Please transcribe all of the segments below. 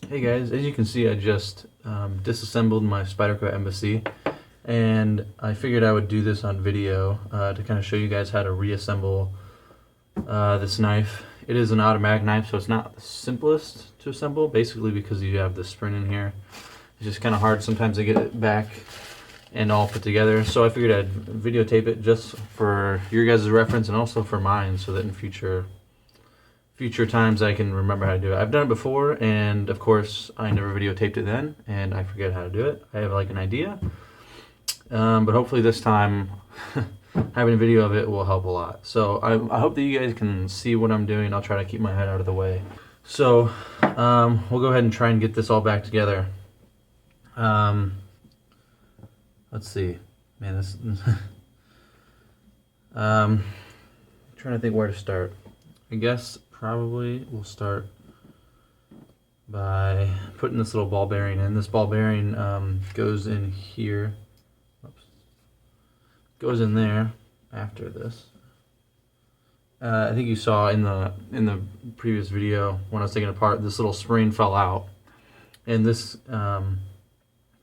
Hey guys, as you can see, I just disassembled my Spyderco Embassy, and I figured I would do this on video to kind of show you guys how to reassemble this knife. It is an automatic knife, so it's not the simplest to assemble, basically because you have the spring in here. It's just kind of hard sometimes to get it back and all put together, so I figured I'd videotape it just for your guys' reference and also for mine, so that in future times I can remember how to do it. I've done it before, and of course I never videotaped it then, and I forget how to do it. I have like an idea, but hopefully this time having a video of it will help a lot. So I hope that you guys can see what I'm doing. I'll try to keep my head out of the way. So we'll go ahead and try and get this all back together. Let's see, man, this trying to think where to start. I guess probably we'll start by putting this little ball bearing in. This ball bearing goes in here. Oops. Goes in there after this. I think you saw in the previous video when I was taking it apart, this little spring fell out, and this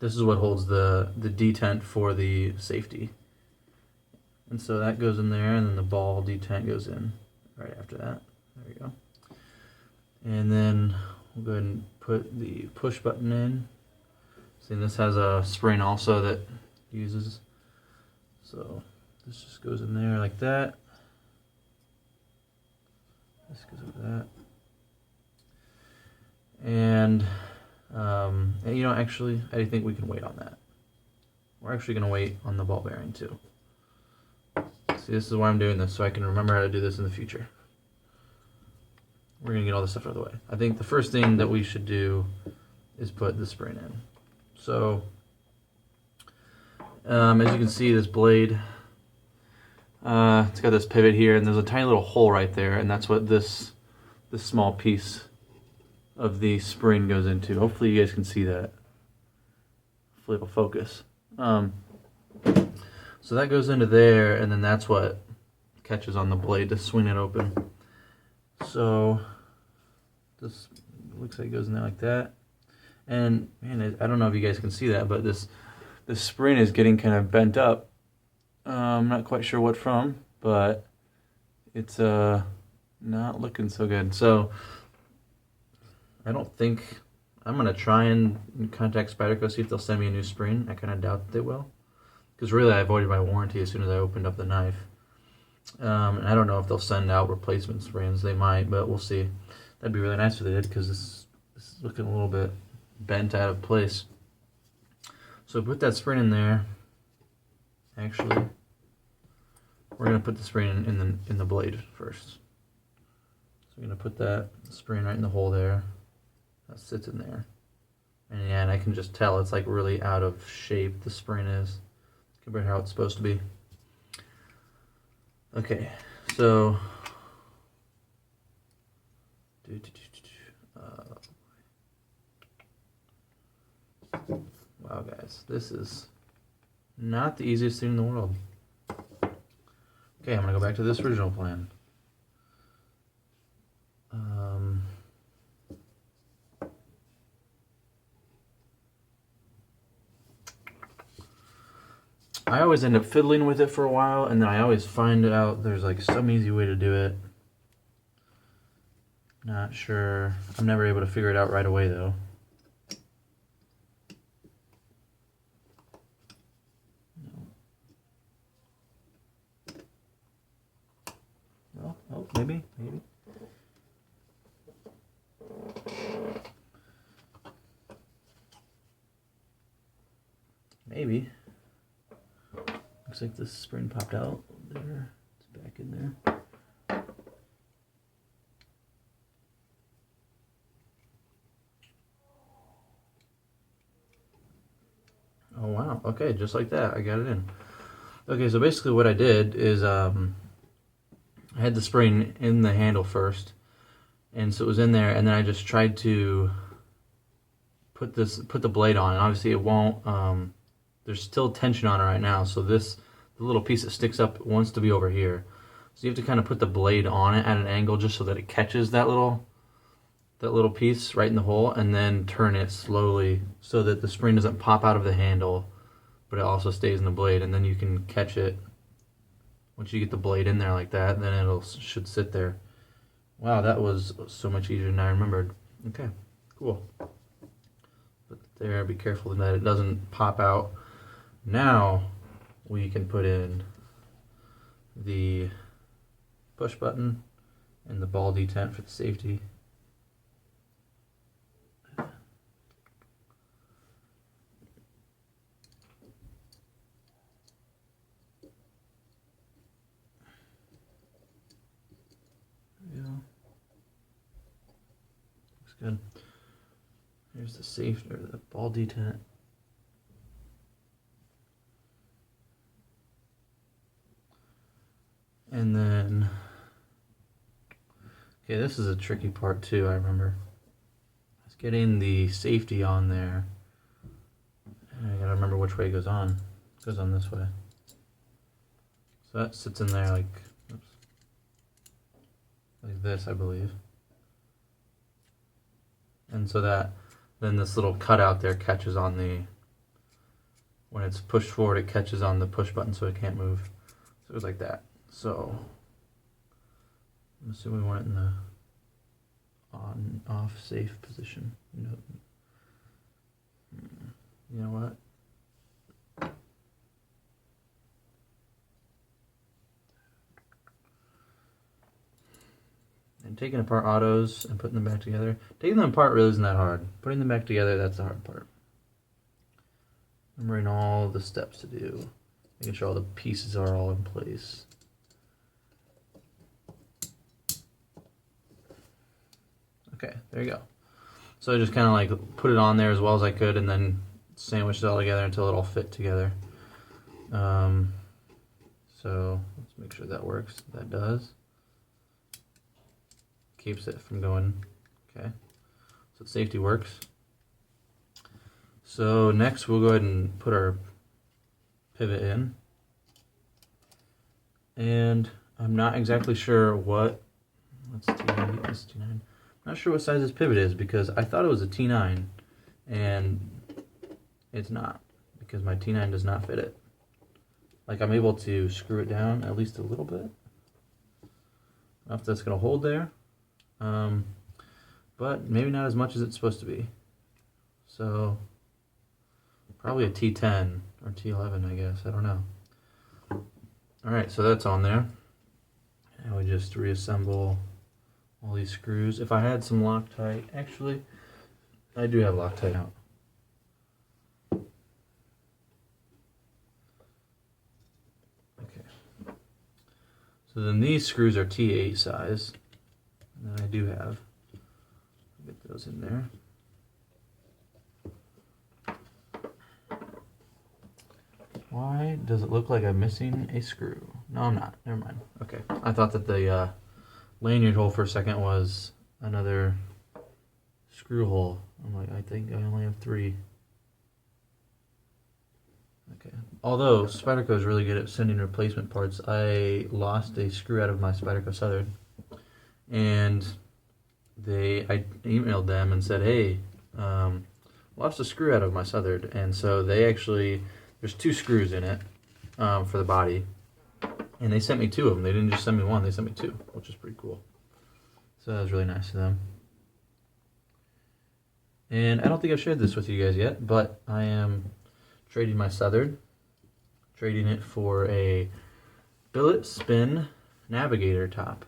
is what holds the detent for the safety. And so that goes in there, and then the ball detent goes in right after that. There we go. And then we'll go ahead and put the push button in. See, this has a spring also that uses. So this just goes in there like that. This goes over that. And you know, actually, I think we can wait on that. We're actually going to wait on the ball bearing too. See, this is why I'm doing this, so I can remember how to do this in the future. We're going to get all this stuff out of the way. I think the first thing that we should do is put the spring in. So, as you can see, this blade, it's got this pivot here, and there's a tiny little hole right there, and that's what this small piece of the spring goes into. Hopefully you guys can see that. Hopefully it'll focus. So that goes into there, and then that's what catches on the blade to swing it open. So this looks like it goes in there like that. And man, I don't know if you guys can see that, but this spring is getting kind of bent up. I'm not quite sure what from, but it's not looking so good. So I don't think I'm gonna try and contact Spyderco, see if they'll send me a new spring. I kind of doubt that they will, because really I voided my warranty as soon as I opened up the knife. And I don't know if they'll send out replacement springs. They might, but we'll see. That'd be really nice if they did, because this is looking a little bit bent out of place. So put that spring in there. Actually, we're gonna put the spring in the blade first. So we're gonna put that spring right in the hole there. That sits in there. And yeah, and I can just tell it's like really out of shape, the spring is, compared to how it's supposed to be. Okay, so wow guys, this is not the easiest thing in the world. Okay, I'm gonna go back to this original plan. I always end up fiddling with it for a while, and then I always find out there's like some easy way to do it. Not sure. I'm never able to figure it out right away though. No. Oh, maybe. Maybe. Looks like this spring popped out there. It's back in there. Oh wow, okay, just like that, I got it in. Okay, so basically what I did is I had the spring in the handle first, and so it was in there, and then I just tried to put the blade on, and obviously it won't, there's still tension on it right now, so the little piece that sticks up wants to be over here. So you have to kind of put the blade on it at an angle just so that it catches that little that little piece right in the hole, and then turn it slowly so that the spring doesn't pop out of the handle, but it also stays in the blade, and then you can catch it. Once you get the blade in there like that, then it should sit there. Wow, that was so much easier than I remembered. Okay, cool. Put it there, be careful that it doesn't pop out. Now we can put in the push button and the ball detent for the safety. Looks good. Here's the safety, or the ball detent. And then, okay, this is a tricky part too, I remember. It's getting the safety on there. And I gotta remember which way it goes on. It goes on this way. So that sits in there like, oops, like this, I believe. And so that, then this little cutout there catches on the, when it's pushed forward, it catches on the push button so it can't move. So it was like that. So I'm assuming we want it in the on-off safe position. You know what? And taking apart autos and putting them back together. Taking them apart really isn't that hard. Putting them back together, that's the hard part. Remembering all the steps to do. Making sure all the pieces are all in place. Okay, there you go. So I just kind of like put it on there as well as I could and then sandwiched it all together until it all fit together. So let's make sure that works. That does. Keeps it from going. Okay, so safety works. So next we'll go ahead and put our pivot in. And I'm not exactly sure what, what's T8, this T9. Not sure what size this pivot is because I thought it was a T9 and it's not because my T9 does not fit it. Like I'm able to screw it down at least a little bit. I don't know if that's going to hold there, but maybe not as much as it's supposed to be. So probably a T10 or T11, I guess. I don't know. Alright, so that's on there. And we just reassemble all these screws. If I had some Loctite, actually, I do have Loctite out. Okay. So then these screws are T8 size. And then I do have. Get those in there. Why does it look like I'm missing a screw? No, I'm not. Never mind. Okay. I thought that the lanyard hole for a second was another screw hole. I'm like, I think I only have 3. Okay. Although Spyderco is really good at sending replacement parts, I lost a screw out of my Spyderco Southern, and I emailed them and said, hey, lost a screw out of my Southern, and so they actually, there's 2 screws in it for the body, and they sent me 2 of them. They didn't just send me 1, they sent me 2, which is pretty cool. So that was really nice of them. And I don't think I've shared this with you guys yet, but I am trading my Southern, trading it for a billet spin navigator top.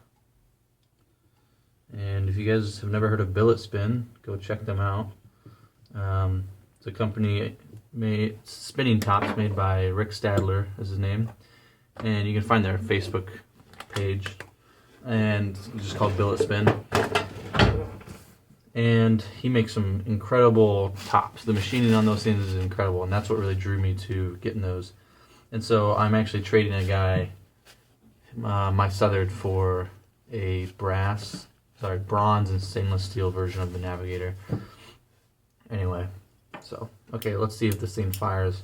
And if you guys have never heard of billet spin, go check them out. It's a company made spinning tops made by Rick Stadler is his name, and you can find their Facebook page, and it's just called Billet Spin. And he makes some incredible tops. The machining on those things is incredible, and that's what really drew me to getting those. And so I'm actually trading a guy my Southern for a bronze and stainless steel version of the Navigator. Anyway, so okay, let's see if this thing fires.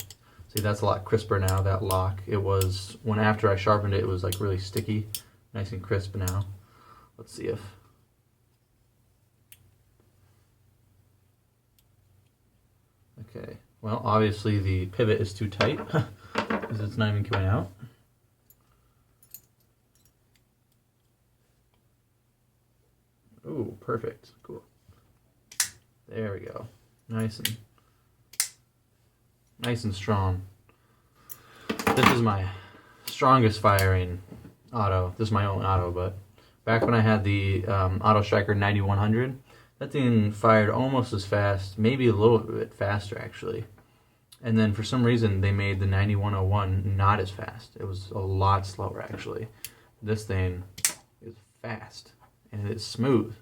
See, that's a lot crisper now, that lock. It was, when after I sharpened it, it was like really sticky, nice and crisp now. Let's see if, Okay, well, obviously the pivot is too tight because it's not even coming out. Ooh, perfect. Cool. There we go. Nice and strong. This is my strongest firing auto. This is my own auto, but back when I had the Auto Striker 9100, that thing fired almost as fast, maybe a little bit faster actually. And then for some reason they made the 9101 not as fast. It was a lot slower actually. This thing is fast and it's smooth.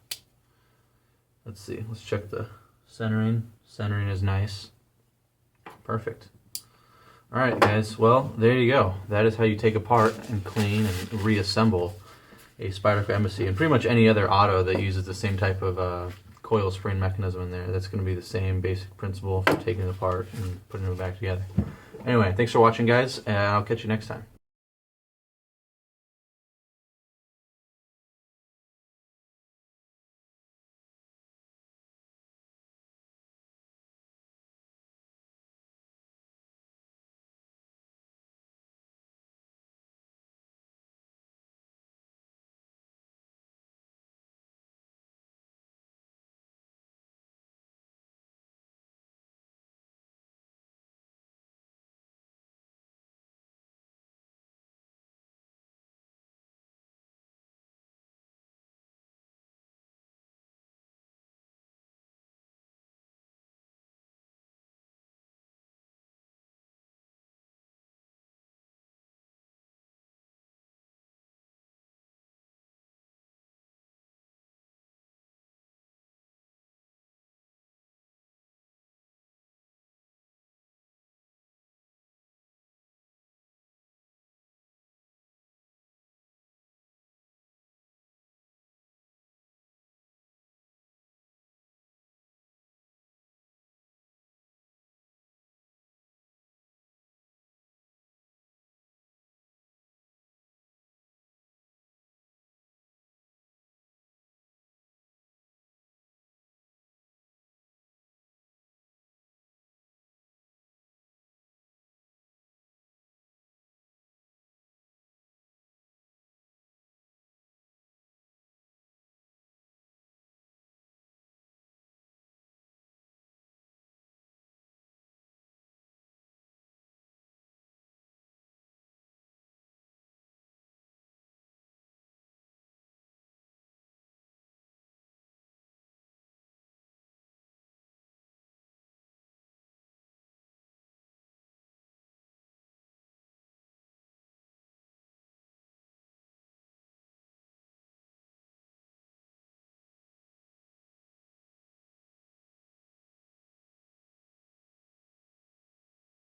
Let's see, let's check the centering. Centering is nice. Perfect. Alright guys, well there you go. That is how you take apart and clean and reassemble a Spyderco Embassy, and pretty much any other auto that uses the same type of coil spring mechanism in there. That's going to be the same basic principle for taking it apart and putting it back together. Anyway, thanks for watching guys, and I'll catch you next time.